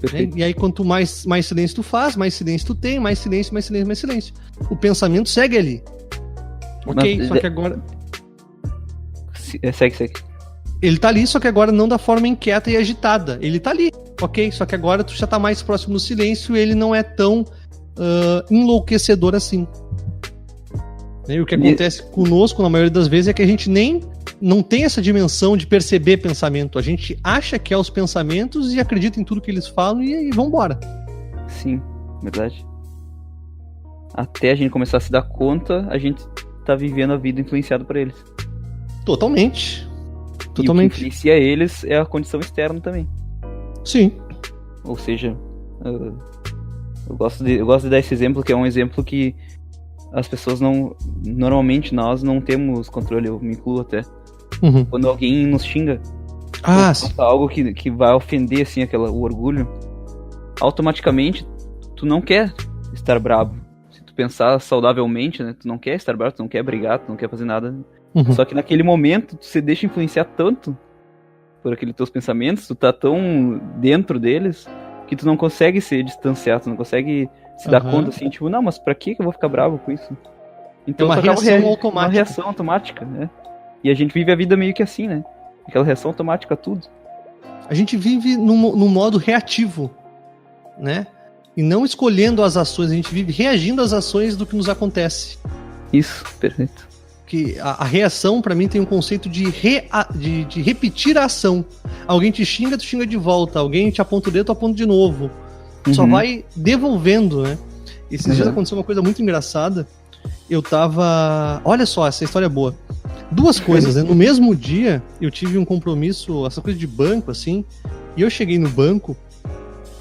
Perfeito. E aí, quanto mais silêncio tu faz, mais silêncio tu tem, mais silêncio. O pensamento segue ali. Ok, só que agora... Segue. Ele tá ali, só que agora não da forma inquieta e agitada. Ele tá ali, ok? Só que agora tu já tá mais próximo do silêncio e ele não é tão enlouquecedor assim. E o que acontece conosco, na maioria das vezes, é que a gente não tem essa dimensão de perceber pensamento. A gente acha que é os pensamentos e acredita em tudo que eles falam e vambora. Sim, verdade. Até a gente começar a se dar conta, a gente tá vivendo a vida influenciada por eles. Totalmente. E o que influencia eles é a condição externa também. Sim. Ou seja, eu gosto de dar esse exemplo, que é um exemplo que as pessoas normalmente nós não temos controle, eu me incluo até. Quando alguém nos xinga, algo que vai ofender assim, o orgulho, automaticamente tu não quer estar bravo. Se tu pensar saudavelmente, né, tu não quer estar bravo, tu não quer brigar, tu não quer fazer nada. Só que naquele momento tu se deixa influenciar tanto por aqueles teus pensamentos, tu tá tão dentro deles que tu não consegue se distanciar, tu não consegue se dar conta assim, tipo, não, mas pra que eu vou ficar bravo com isso? Então, é uma reação automática. Uma reação automática, né? E a gente vive a vida meio que assim, né? Aquela reação automática a tudo. A gente vive num modo reativo, né? E não escolhendo as ações, a gente vive reagindo às ações do que nos acontece. Isso, perfeito. Que a reação, pra mim, tem um conceito de repetir a ação. Alguém te xinga, tu xinga de volta. Alguém te aponta o dedo, tu aponta de novo. Só vai devolvendo, né? Esses dias aconteceu uma coisa muito engraçada. Eu tava... Olha só, essa história é boa. Duas coisas, né? No mesmo dia, eu tive um compromisso, essa coisa de banco, assim. E eu cheguei no banco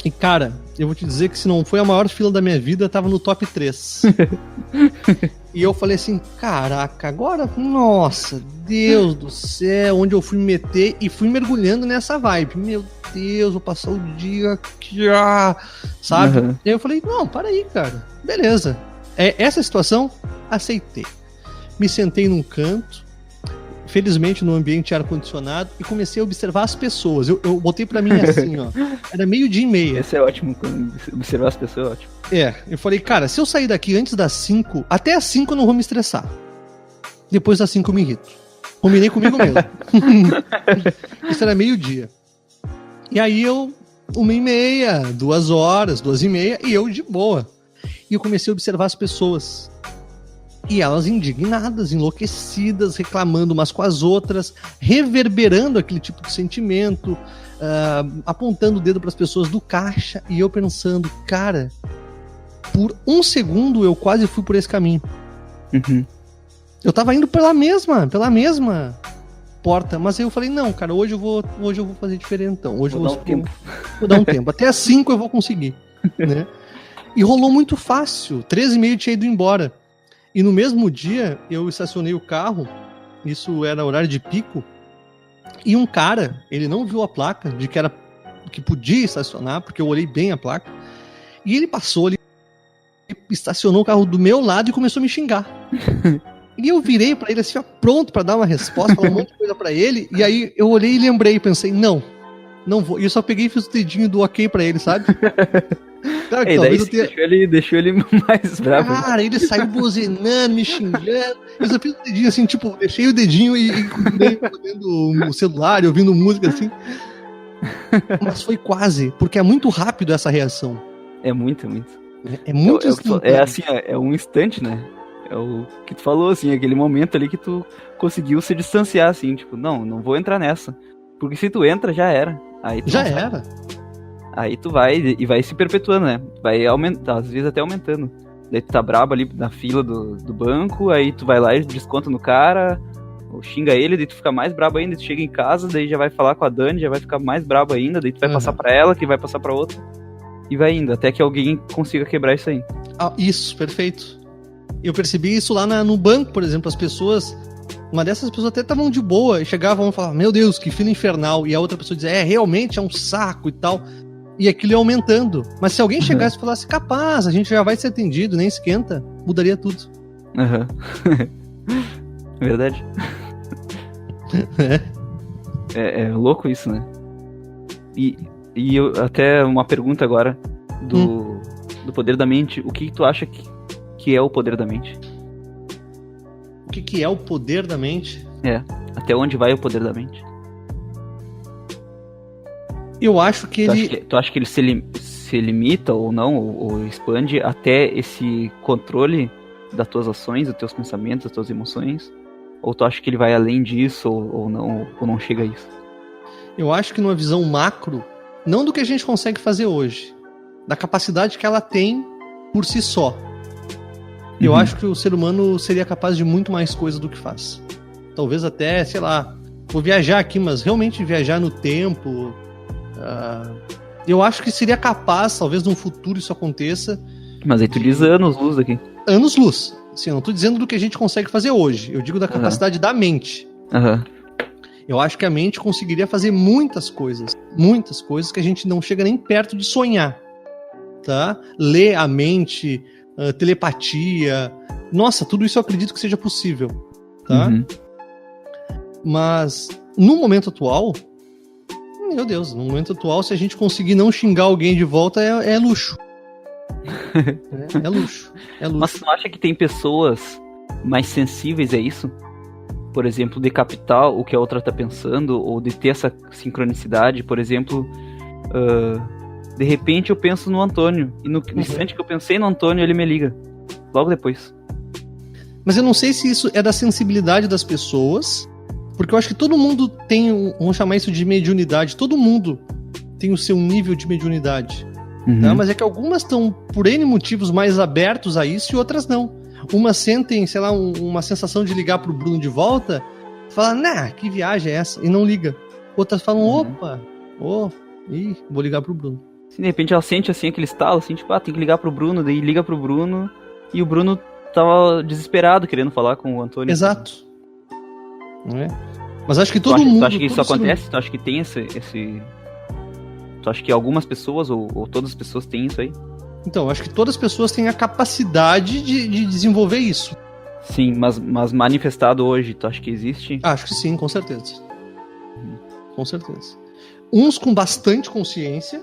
e, cara, eu vou te dizer que se não foi a maior fila da minha vida, tava no top 3. E eu falei assim, caraca, agora, nossa, Deus do céu, onde eu fui me meter e fui mergulhando nessa vibe. Meu Deus, vou passar o dia aqui, sabe? E aí eu falei, não, para aí, cara, beleza. Essa situação, aceitei. Me sentei num canto, felizmente no ambiente ar-condicionado, e comecei a observar as pessoas. Eu botei pra mim assim, ó, era 12:30. Esse é ótimo, observar as pessoas é ótimo. Eu falei, cara, se eu sair daqui antes das 5, até as 5 eu não vou me estressar. Depois das 5 eu me irrito. Combinei comigo mesmo. Isso era 12:00. E aí eu, 1:30, 2 horas, 2:30, e eu de boa. E eu comecei a observar as pessoas. E elas indignadas, enlouquecidas, reclamando umas com as outras, reverberando aquele tipo de sentimento, apontando o dedo para as pessoas do caixa, e eu pensando, cara, por um segundo eu quase fui por esse caminho. Eu tava indo pela mesma porta, mas aí eu falei, não, cara, hoje eu vou fazer diferentão. Hoje vou dar um tempo. Até às 5 eu vou conseguir, né? E rolou muito fácil. 13:30 tinha ido embora. E no mesmo dia, eu estacionei o carro, isso era horário de pico, e um cara, ele não viu a placa de que podia estacionar, porque eu olhei bem a placa, e ele passou, ele estacionou o carro do meu lado e começou a me xingar. E eu virei pra ele assim, ó, pronto pra dar uma resposta, falar um monte de coisa pra ele, e aí eu olhei e lembrei, pensei, não vou. E eu só peguei e fiz o dedinho do ok pra ele, sabe? Claro que talvez deixou ele mais bravo. Cara, ele saiu buzinando, me xingando. Eu só fiz o dedinho assim, tipo, deixei o dedinho e olhando o celular e ouvindo música assim. Mas foi quase, porque é muito rápido essa reação. É muito. É muito instantâneo. É assim, é um instante, né? É o que tu falou, assim, aquele momento ali que tu conseguiu se distanciar, assim, tipo, não vou entrar nessa. Porque se tu entra, já era. Aí tu Já não sai. era. Aí tu vai e vai se perpetuando, né? Vai aumentar, às vezes até aumentando. Daí tu tá brabo ali na fila do banco, aí tu vai lá e desconta no cara, ou xinga ele, daí tu fica mais brabo ainda, tu chega em casa, daí já vai falar com a Dani, já vai ficar mais brabo ainda, daí tu vai passar pra ela, que vai passar pra outra, e vai indo, até que alguém consiga quebrar isso aí. Isso, perfeito. Eu percebi isso lá no banco, por exemplo, as pessoas... Uma dessas pessoas até estavam de boa e chegavam e falavam, meu Deus, que fila infernal. E a outra pessoa dizia, realmente é um saco e tal. E aquilo ia aumentando. Mas se alguém chegasse e falasse, capaz, a gente já vai ser atendido, nem esquenta, mudaria tudo. Verdade. É louco isso, né? E eu, até uma pergunta agora do poder da mente. O que tu acha que é o poder da mente? O que é o poder da mente? Até onde vai o poder da mente? Eu acho que tu acha que ele se limita ou não, ou expande até esse controle das tuas ações, dos teus pensamentos, das tuas emoções? Ou tu acha que ele vai além disso, ou não chega a isso? Eu acho que numa visão macro, não do que a gente consegue fazer hoje, da capacidade que ela tem por si só. Eu acho que o ser humano seria capaz de muito mais coisa do que faz. Talvez até, sei lá, vou viajar aqui, mas realmente viajar no tempo. Eu acho que seria capaz, talvez num futuro isso aconteça. Mas aí tu diz anos-luz daqui. Anos-luz. Assim, eu não tô dizendo do que a gente consegue fazer hoje. Eu digo da capacidade da mente. Eu acho que a mente conseguiria fazer muitas coisas que a gente não chega nem perto de sonhar. Tá? Ler a mente... telepatia, nossa, tudo isso eu acredito que seja possível, tá? Mas no momento atual, meu Deus, no momento atual, se a gente conseguir não xingar alguém de volta, é luxo. É luxo. Mas tu acha que tem pessoas mais sensíveis a isso? Por exemplo, de captar o que a outra tá pensando, ou de ter essa sincronicidade, por exemplo... de repente eu penso no Antônio, e no instante que eu pensei no Antônio, ele me liga. Logo depois. Mas eu não sei se isso é da sensibilidade das pessoas, porque eu acho que todo mundo tem, vamos chamar isso de mediunidade, todo mundo tem o seu nível de mediunidade. Tá? Mas é que algumas estão, por N motivos, mais abertos a isso e outras não. Umas sentem, sei lá, uma sensação de ligar pro Bruno de volta, falam, que viagem é essa? E não liga. Outras falam, vou ligar pro Bruno. De repente ela sente assim aquele estalo, assim, tipo, tem que ligar pro Bruno, daí liga pro Bruno, e o Bruno tava desesperado querendo falar com o Antônio. Exato. Mas acho que todo mundo... Tu acha que isso acontece? Tu acha que tem esse... Tu acha que algumas pessoas, ou todas as pessoas têm isso aí? Então, acho que todas as pessoas têm a capacidade de desenvolver isso. Sim, mas manifestado hoje, tu acha que existe? Acho que sim, com certeza. Com certeza. Uns com bastante consciência,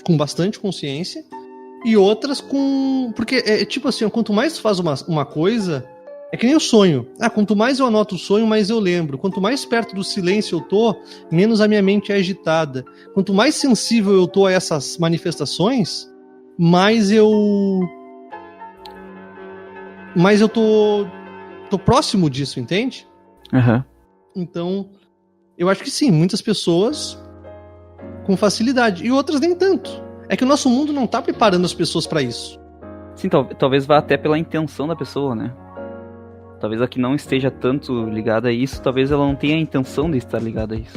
com bastante consciência, e outras com... Porque é tipo assim, quanto mais tu faz uma coisa, é que nem o sonho. Quanto mais eu anoto o sonho, mais eu lembro. Quanto mais perto do silêncio eu tô, menos a minha mente é agitada. Quanto mais sensível eu tô a essas manifestações, mais eu tô próximo disso, entende? Então, eu acho que sim, muitas pessoas com facilidade, e outras nem tanto. É que o nosso mundo não tá preparando as pessoas pra isso. Sim, talvez vá até pela intenção da pessoa, né? Talvez a que não esteja tanto ligada a isso, talvez ela não tenha a intenção de estar ligada a isso.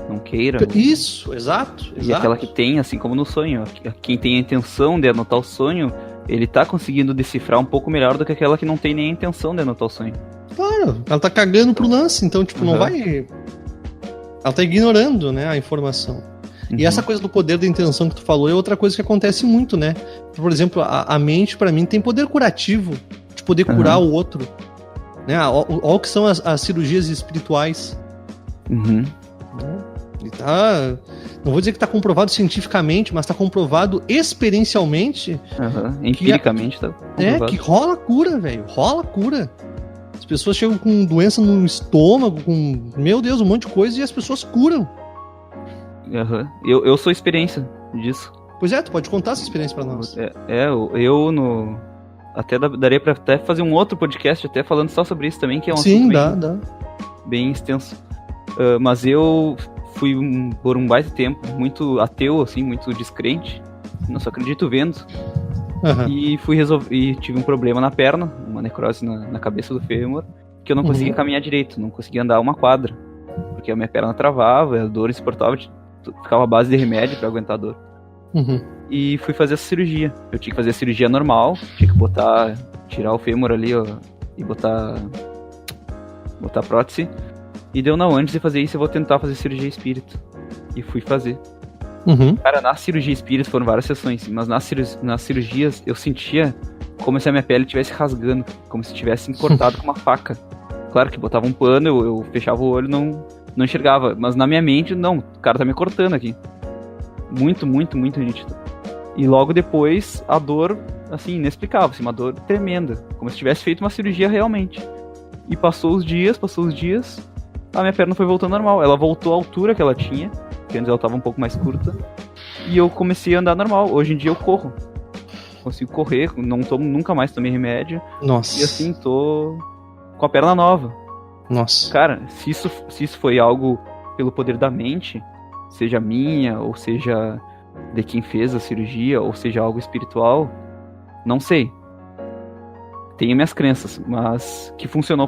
Não queira. Isso, exato. E aquela que tem, assim como no sonho, quem tem a intenção de anotar o sonho, ele tá conseguindo decifrar um pouco melhor do que aquela que não tem nem a intenção de anotar o sonho. Claro, ela tá cagando pro lance, então, tipo, não vai... Ela tá ignorando, né, a informação. E essa coisa do poder da intenção que tu falou é outra coisa que acontece muito, né? Por exemplo, a mente, pra mim, tem poder curativo, de poder curar o outro. Né? Olha o que são as cirurgias espirituais. E tá... Não vou dizer que tá comprovado cientificamente, mas tá comprovado experiencialmente. Empiricamente tá comprovado. Que rola cura, velho. Rola cura. As pessoas chegam com doença no estômago, com, meu Deus, um monte de coisa, e as pessoas curam. Eu sou experiência disso. Pois é, tu pode contar essa experiência pra nós. Daria pra até fazer um outro podcast até falando só sobre isso também, que é um Sim, assunto dá. bem extenso. Mas eu fui por um baita tempo muito ateu, assim, muito descrente. Não só acredito vendo. Uhum. E tive um problema na perna, uma necrose na cabeça do fêmur, que eu não conseguia caminhar direito, não conseguia andar uma quadra. Porque a minha perna travava, a dor insuportável, ficava à base de remédio pra aguentar a dor. Uhum. E fui fazer essa cirurgia. Eu tinha que fazer a cirurgia normal, tinha que tirar o fêmur ali, ó, e botar prótese. E deu, não, antes de fazer isso eu vou tentar fazer cirurgia espírita. E fui fazer. Uhum. Cara, na cirurgia espírita foram várias sessões, mas nas cirurgias eu sentia como se a minha pele estivesse rasgando, como se tivesse cortado com uma faca. Claro que botava um pano, eu fechava o olho, não enxergava. Mas na minha mente, não, o cara tá me cortando aqui. Muito, muito, muito nítido. E logo depois, a dor, assim, inexplicável, assim, uma dor tremenda. Como se tivesse feito uma cirurgia realmente. E passou os dias, a minha perna foi voltando normal. Ela voltou à altura que ela tinha, que antes ela tava um pouco mais curta. E eu comecei a andar normal. Hoje em dia eu corro. Consigo correr, nunca mais tomei remédio. Nossa. E assim, tô com a perna nova. Nossa. Cara, se isso foi algo pelo poder da mente, seja minha, ou seja de quem fez a cirurgia, ou seja algo espiritual, não sei. Tenho minhas crenças, mas que funcionou.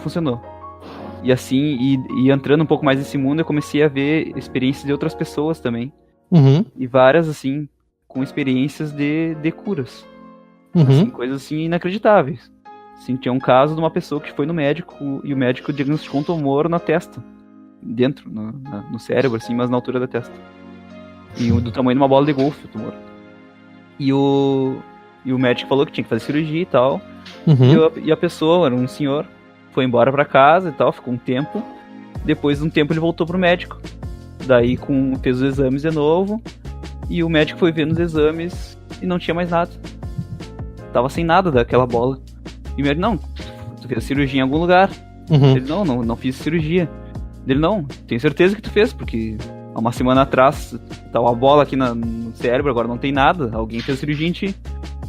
E assim, e entrando um pouco mais nesse mundo, eu comecei a ver experiências de outras pessoas também. Uhum. E várias, assim, com experiências de curas. Uhum. Assim, coisas assim inacreditáveis. Assim, tinha um caso de uma pessoa que foi no médico e o médico diagnosticou um tumor na testa. Dentro, no cérebro, assim, mas na altura da testa. E do tamanho de uma bola de golfe, o tumor. E o médico falou que tinha que fazer cirurgia e tal. Uhum. E a pessoa, era um senhor, foi embora pra casa e tal, ficou um tempo. Depois de um tempo ele voltou pro médico. Daí fez os exames de novo. E o médico foi ver nos exames e não tinha mais nada. Tava sem nada daquela bola. E o médico, não, tu fez cirurgia em algum lugar. Uhum. Ele, não fiz cirurgia. Ele, não, tenho certeza que tu fez, porque há uma semana atrás tava uma bola aqui no cérebro, agora não tem nada. Alguém fez cirurgia em ti.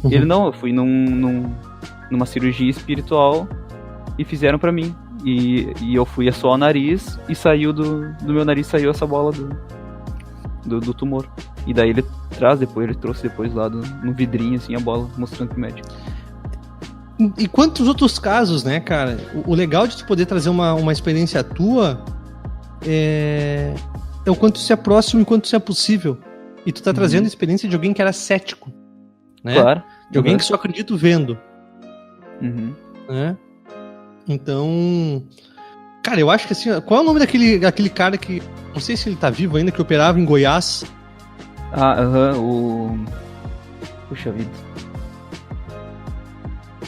Uhum. Ele, não, eu fui numa cirurgia espiritual e fizeram pra mim. E eu fui só o nariz e saiu do meu nariz, saiu essa bola do tumor. E daí ele trouxe depois lá no vidrinho, assim, a bola, mostrando pro médico. E quantos outros casos, né, cara? O legal de tu poder trazer uma experiência tua é o quanto se é próximo e quanto se é possível. E tu tá trazendo a experiência de alguém que era cético, né? Claro. De alguém que só acredita vendo. Uhum. Né? Então, cara, eu acho que assim, qual é o nome daquele cara que, não sei se ele tá vivo ainda, que operava em Goiás? Puxa vida.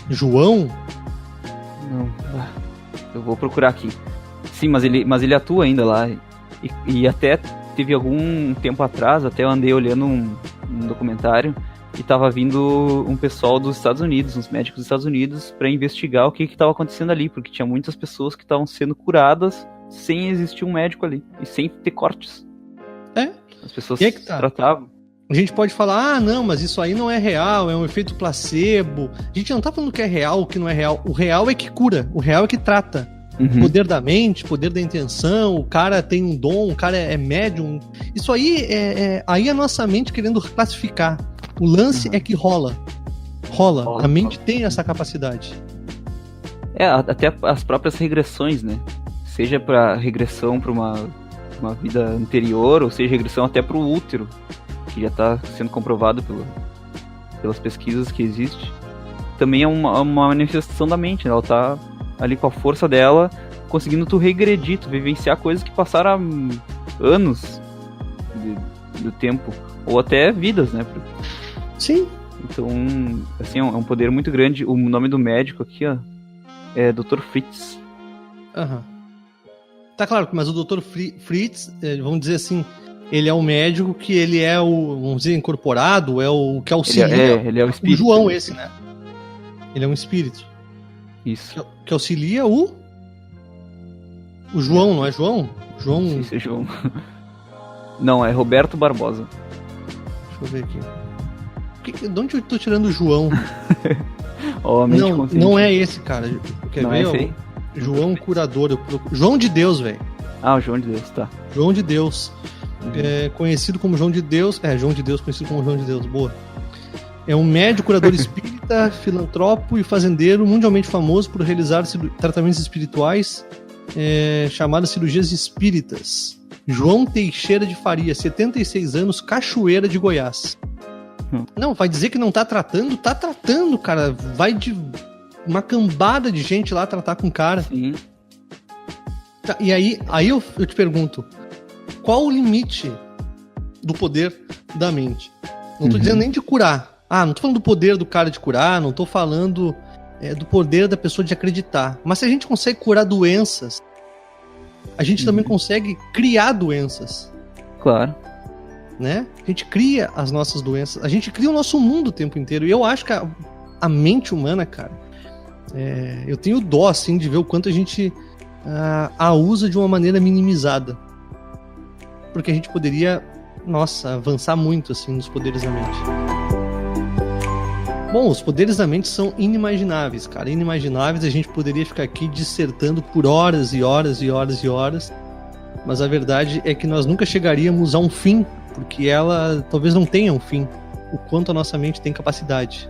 João? Não, eu vou procurar aqui. Sim, mas ele atua ainda lá. E até teve algum tempo atrás, até eu andei olhando um documentário e tava vindo um pessoal dos Estados Unidos, uns médicos dos Estados Unidos, pra investigar o que tava acontecendo ali, porque tinha muitas pessoas que estavam sendo curadas sem existir um médico ali, e sem ter cortes. As pessoas que tá? tratavam. A gente pode falar, não, mas isso aí não é real, é um efeito placebo. A gente não tá falando que é real ou que não é real. O real é que cura, o real é que trata. Uhum. Poder da mente, poder da intenção, o cara tem um dom, o cara é médium. Isso aí aí a nossa mente querendo classificar. O lance é que rola. A mente tem essa capacidade. Até as próprias regressões, né? Seja pra regressão pra uma vida anterior, ou seja, regressão até pro útero, que já está sendo comprovado pelas pesquisas que existe, também é uma manifestação da mente, né? Ela tá ali com a força dela, conseguindo tu regredir, tu vivenciar coisas que passaram há anos do tempo, ou até vidas, né? Sim. Então, assim, é um poder muito grande. O nome do médico aqui, ó, é Dr. Fritz. Aham. Tá claro, mas o Dr. Fritz, vamos dizer assim, ele é o médico que ele é vamos dizer, incorporado, é o que auxilia. Ele é o espírito. O João, esse, né? Ele é um espírito. Isso. Que auxilia o João, não é João? João. Não sei se é João. Não, é Roberto Barbosa. Deixa eu ver aqui. De onde eu tô tirando o João? Não é esse, cara. Quer não ver? É esse João Curador. João de Deus, velho. O João de Deus, tá. João de Deus. Conhecido como João de Deus. João de Deus, conhecido como João de Deus. Boa. É um médico, curador espírita, filantropo e fazendeiro mundialmente famoso por realizar tratamentos espirituais chamadas cirurgias espíritas. João Teixeira de Faria, 76 anos, Cachoeira de Goiás. Não, vai dizer que não tá tratando? Tá tratando, cara. Vai de uma cambada de gente lá tratar com o cara. Sim. Tá, e aí eu te pergunto, qual o limite do poder da mente? Não tô dizendo nem de curar. Não tô falando do poder do cara de curar, não tô falando do poder da pessoa de acreditar. Mas se a gente consegue curar doenças, a gente também consegue criar doenças. Claro. Né? A gente cria as nossas doenças, a gente cria o nosso mundo o tempo inteiro. E eu acho que a mente humana, cara, eu tenho dó, assim, de ver o quanto a gente a usa de uma maneira minimizada. Porque a gente poderia, avançar muito, assim, nos poderes da mente. Bom, os poderes da mente são inimagináveis, cara. Inimagináveis, a gente poderia ficar aqui dissertando por horas e horas e horas e horas. Mas a verdade é que nós nunca chegaríamos a um fim, porque ela talvez não tenha um fim, o quanto a nossa mente tem capacidade.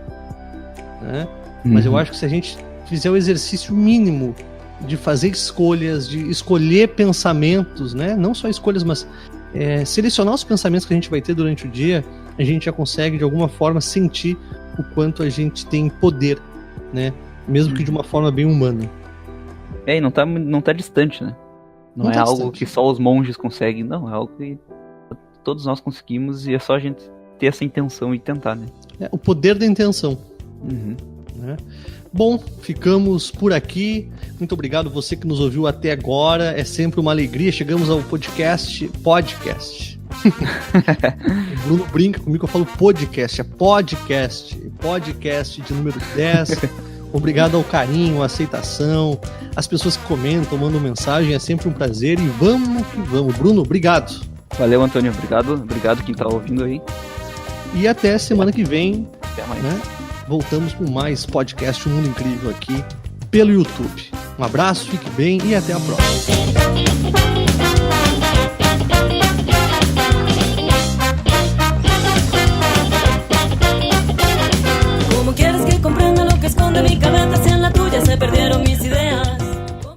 Né? Mas eu acho que se a gente fizer o exercício mínimo de fazer escolhas, de escolher pensamentos, né? Não só escolhas, mas selecionar os pensamentos que a gente vai ter durante o dia, a gente já consegue de alguma forma sentir o quanto a gente tem poder, né? Mesmo que de uma forma bem humana. E não tá distante, né? Não é algo distante. Que só os monges conseguem, não, é algo que todos nós conseguimos e é só a gente ter essa intenção e tentar, né? O poder da intenção. Né? Bom, ficamos por aqui. Muito obrigado você que nos ouviu até agora. É sempre uma alegria. Chegamos ao podcast. O Bruno brinca comigo, eu falo podcast. É podcast de número 10. Obrigado ao carinho, à aceitação, as pessoas que comentam, mandam mensagem, é sempre um prazer e vamos que vamos. Bruno, obrigado. Valeu, Antônio, obrigado quem tá ouvindo aí. E até semana que vem. Até mais. Né? Voltamos com mais podcast Um Mundo Incrível aqui pelo YouTube. Um abraço, fique bem e até a próxima. ¿Cómo quieres que comprenda lo que esconde mi cabeza si en la tuya se perdieron mis ideas?